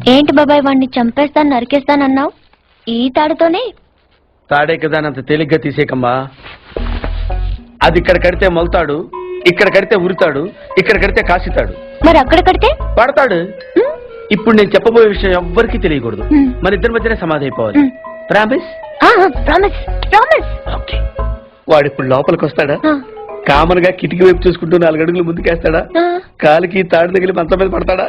ఏంటి బాబాయ్, వాడిని చంపేస్తాను నరికేస్తానన్నావు? ఈ తాడుతోనే? తాడే కదా అంత తేలిగ్గా తీసేకమ్మా. అది ఇక్కడ కడితే మొలతాడు, ఇక్కడ కడితే ఉరితాడు, ఇక్కడ కడితే కాసితాడు. మరి అక్కడ కడితే పడతాడు. ఇప్పుడు నేను చెప్పబోయే విషయం ఎవ్వరికీ తెలియకూడదు. మన ఇద్దరి మధ్యనే సమాధి అయిపోవాలి. ప్రామిస్? Promise promise. ఓకే. వాడు ఇప్పుడు లోపలికి వస్తాడా? కామన్ గా కిటికీ వైపు చూసుకుంటూ 4 అడుగులు ముందుకేస్తాడా? కాలికి తాడు తగిలి మంచం మీద పడతాడా?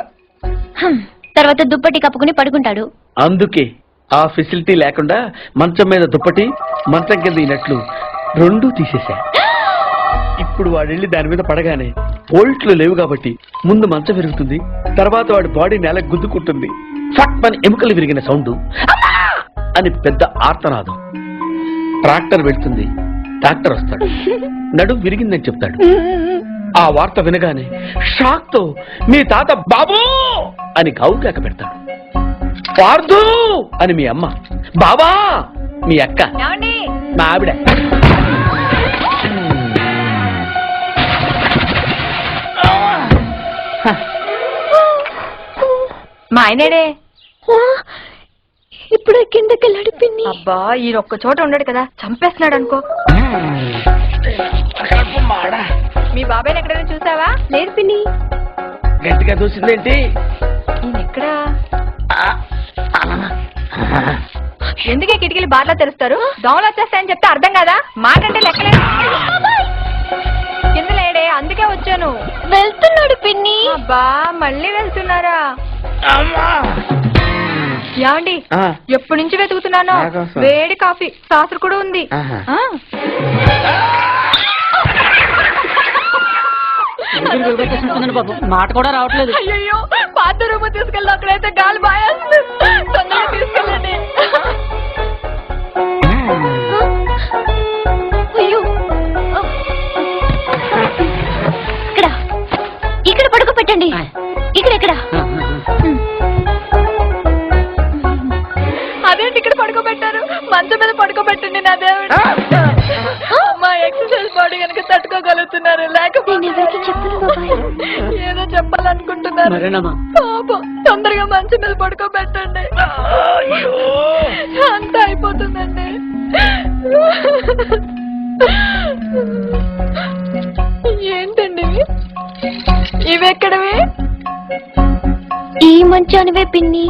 తర్వాత దుప్పటి కప్పుకుని పడుకుంటాడు. అందుకే ఆ ఫెసిలిటీ లేకుండా మంచం మీద దుప్పటి, మంచం కింద ఈనట్లు 2 తీసేశా. ఇప్పుడు వాడెళ్ళి దాని మీద పడగానే బోల్ట్లు లేవు కాబట్టి ముందు మంచం విరుగుతుంది, తర్వాత వాడి బాడీ నేల గుద్దుకుంటుంది. ఫట్ మన ఎముకలు విరిగిన సౌండ్ అని పెద్ద ఆర్తనాదం. ట్రాక్టర్ వెళ్తుంది, డాక్టర్ వస్తాడు, నడుం విరిగిందని చెప్తాడు. ఆ వార్త వినగానే షాక్ తో మీ తాత బాబూ అని గావుకేక పెడతాడు. పార్దు అని మీ అమ్మ, బాబా మీ అక్క, మా ఆవిడ. మా ఆయనేడే ఇప్పుడు కిందకి వెళ్ళాడు పిన్ని. అబ్బా ఈయన ఒక్క చోట ఉండడు కదా, చంపేస్తున్నాడు అనుకో. మీ బాబాయ్ ఎక్కడైనా చూసావా? లేదు పిన్ని. గట్టిగా చూసిందేంటి? ఈయన ఎక్కడా? ఎందుకే కిటికీలు బార్లా తెరుస్తారు? దోమలు వచ్చేస్తాయని చెప్తే అర్థం కదా? మాటంటే లెక్కలేదు. కింద లేడే, అందుకే వచ్చాను. వెళ్తున్నాడు పిన్ని. అబ్బా మళ్ళీ వెళ్తున్నారా? ఏమండి, ఎప్పటి నుంచి వెతుకుతున్నాను. వేడి కాఫీ, సాసరు కూడా ఉంది. మాట కూడా రావట్లేదు. అయ్యో పాత రూమ్ తీసుకెళ్ళి అక్కడైతే గాలి బాయేస్తుంది. తొందరగా తీసుకెళ్ళండి. అయ్యో, ఇక్కడ ఇక్కడ పడుకోబెట్టండి. ఇక్కడ అదేంటి ఇక్కడ పడుకోబెట్టారు? మంచం మీద పడుకోబెట్టండి నా దేవుడు. మా ఎక్సర్సైజ్ బాడీ కనుక తట్టుకోగలుగుతున్నారు, లేకపోతే ఏదో చెప్పాలనుకుంటున్నారు. పాపం తొందరగా మంచం మీద పడుకోబెట్టండి. అంతా అయిపోతుందండి. ఏంటండి ఇవెక్కడవి? ఈ మంచానివే పిన్ని.